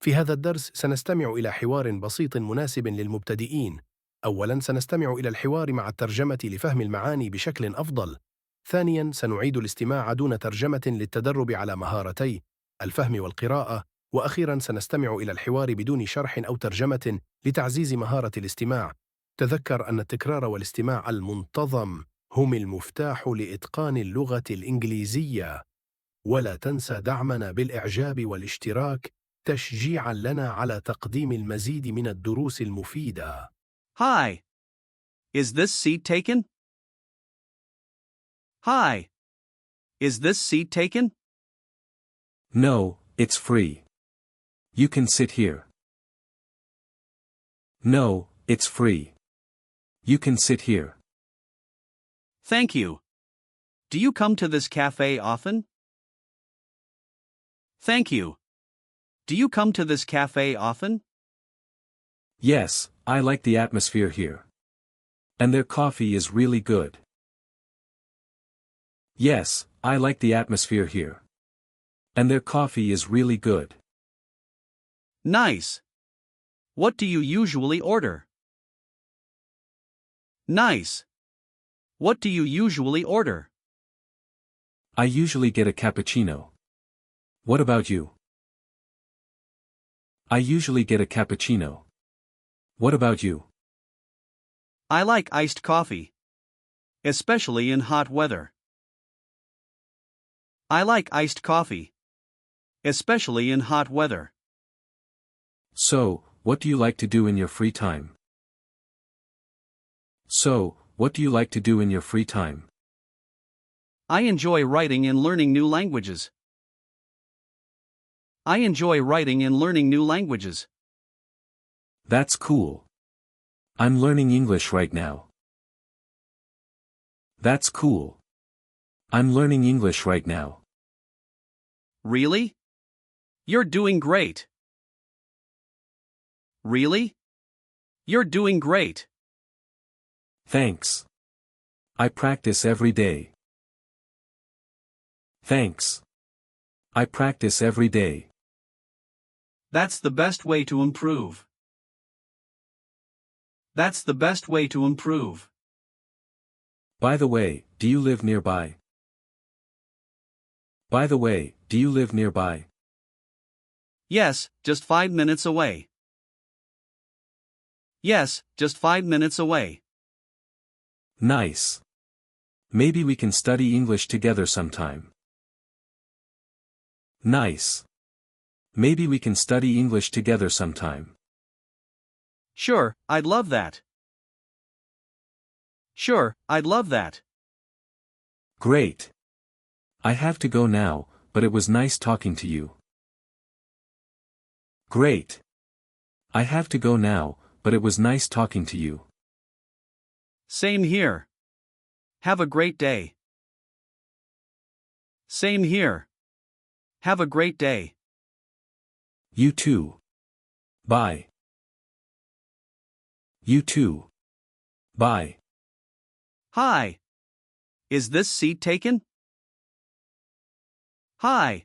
في هذا الدرس سنستمع إلى حوار بسيط مناسب للمبتدئين. أولاً سنستمع إلى الحوار مع الترجمة لفهم المعاني بشكل أفضل. ثانياً سنعيد الاستماع دون ترجمة للتدرب على مهارتي الفهم والقراءة. وأخيراً سنستمع إلى الحوار بدون شرح أو ترجمة لتعزيز مهارة الاستماع. تذكر أن التكرار والاستماع المنتظم هم المفتاح لإتقان اللغة الإنجليزية. ولا تنسى دعمنا بالإعجاب والاشتراك تشجيعاً لنا على تقديم المزيد من الدروس المفيدة. Hi. Is this seat taken? Hi. Is this seat taken? No, it's free. You can sit here. No, it's free. You can sit here. Thank you. Do you come to this cafe often? Thank you. Do you come to this cafe often? Yes, I like the atmosphere here. And their coffee is really good. Yes, I like the atmosphere here. And their coffee is really good. Nice. What do you usually order? Nice. What do you usually order? I usually get a cappuccino. What about you? I usually get a cappuccino. What about you? I like iced coffee. Especially in hot weather. I like iced coffee. Especially in hot weather. So, what do you like to do in your free time? So, what do you like to do in your free time? I enjoy writing and learning new languages. I enjoy writing and learning new languages. That's cool. I'm learning English right now. That's cool. I'm learning English right now. Really? You're doing great. Really? You're doing great. Thanks. I practice every day. Thanks. I practice every day. That's the best way to improve. That's the best way to improve. By the way, do you live nearby? By the way, do you live nearby? Yes, just 5 minutes away. Yes, just 5 minutes away. Nice. Maybe we can study English together sometime. Nice. Maybe we can study English together sometime. Sure, I'd love that. Sure, I'd love that. Great. I have to go now, but it was nice talking to you. Great. I have to go now, but it was nice talking to you. Same here. Have a great day. Same here. Have a great day. You too. Bye. You too. Bye. Hi. Is this seat taken? Hi.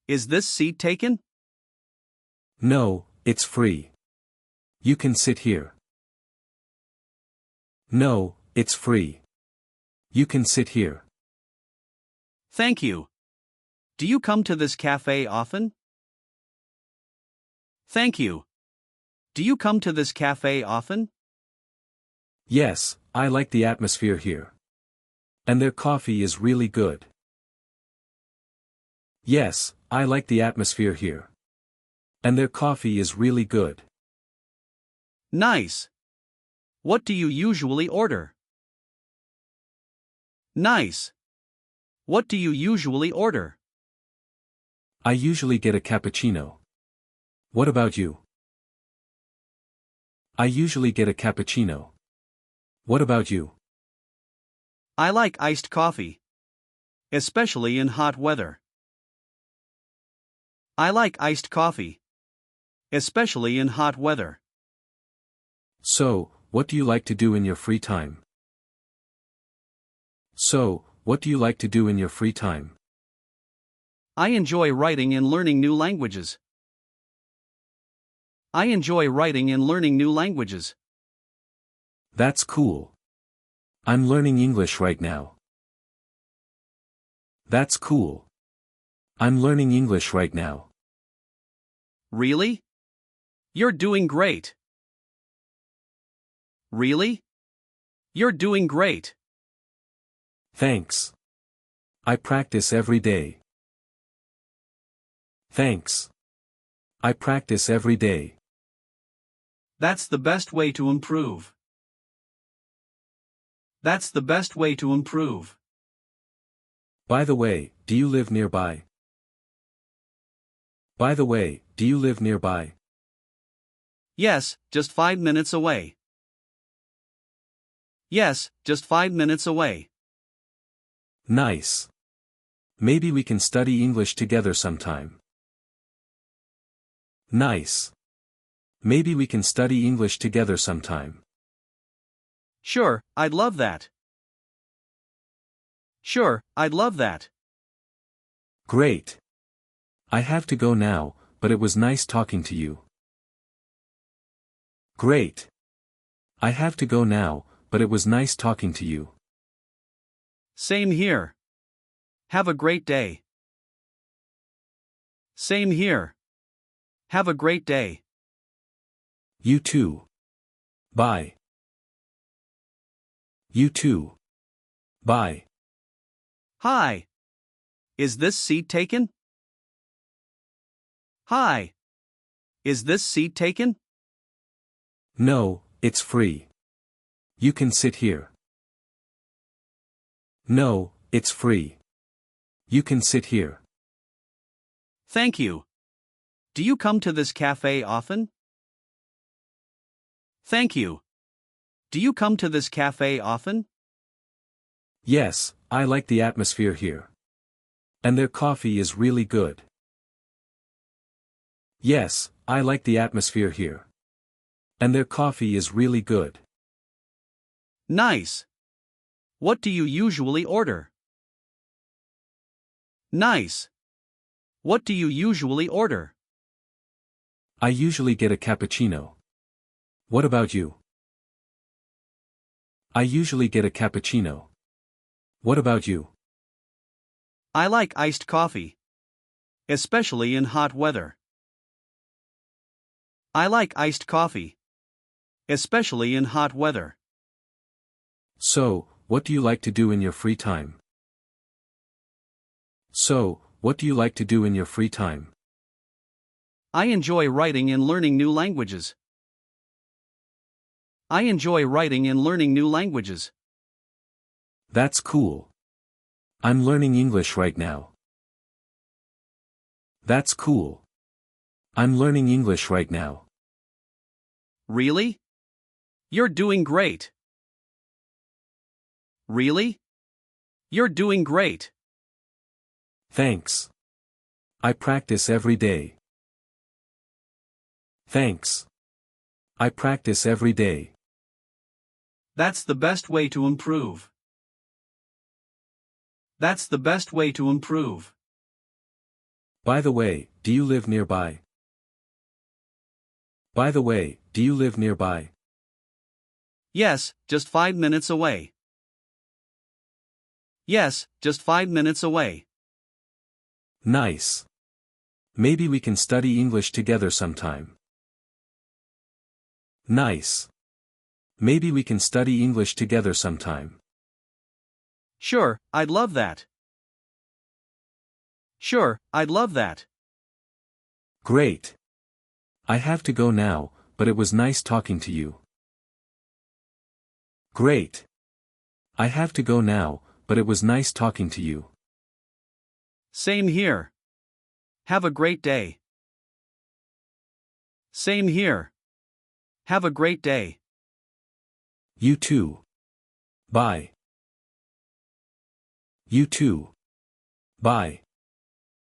Is this seat taken? No, it's free. You can sit here. No, it's free. You can sit here. Thank you. Do you come to this cafe often? Thank you. Do you come to this cafe often? Yes, I like the atmosphere here. And their coffee is really good. Yes, I like the atmosphere here. And their coffee is really good. Nice. What do you usually order? Nice. What do you usually order? I usually get a cappuccino. What about you? I usually get a cappuccino. What about you? I like iced coffee. Especially in hot weather. I like iced coffee. Especially in hot weather. So, what do you like to do in your free time? So, what do you like to do in your free time? I enjoy writing and learning new languages. I enjoy writing and learning new languages. That's cool. I'm learning English right now. That's cool. I'm learning English right now. Really? You're doing great. Really? You're doing great. Thanks. I practice every day. Thanks. I practice every day. That's the best way to improve. That's the best way to improve. By the way, do you live nearby? By the way, do you live nearby? Yes, just 5 minutes away. Yes, just 5 minutes away. Nice. Maybe we can study English together sometime. Nice. Maybe we can study English together sometime. Sure, I'd love that. Sure, I'd love that. Great. I have to go now, but it was nice talking to you. Great. I have to go now, but it was nice talking to you. Same here. Have a great day. Same here. Have a great day. You too. Bye. You too. Bye. Hi. Is this seat taken? Hi. Is this seat taken? No, it's free. You can sit here. No, it's free. You can sit here. Thank you. Do you come to this cafe often? Thank you. Do you come to this cafe often? Yes, I like the atmosphere here. And their coffee is really good. Yes, I like the atmosphere here. And their coffee is really good. Nice. What do you usually order? Nice. What do you usually order? I usually get a cappuccino. What about you? I usually get a cappuccino. What about you? I like iced coffee. Especially in hot weather. I like iced coffee. Especially in hot weather. So, what do you like to do in your free time? So, what do you like to do in your free time? I enjoy writing and learning new languages. I enjoy writing and learning new languages. That's cool. I'm learning English right now. That's cool. I'm learning English right now. Really? You're doing great. Really? You're doing great. Thanks. I practice every day. Thanks. I practice every day. That's the best way to improve. That's the best way to improve. By the way, do you live nearby? By the way, do you live nearby? Yes, just 5 minutes away. Yes, just 5 minutes away. Nice. Maybe we can study English together sometime. Nice. Maybe we can study English together sometime. Sure, I'd love that. Sure, I'd love that. Great. I have to go now, but it was nice talking to you. Great. I have to go now, but it was nice talking to you. Same here. Have a great day. Same here. Have a great day. You too. Bye. You too. Bye.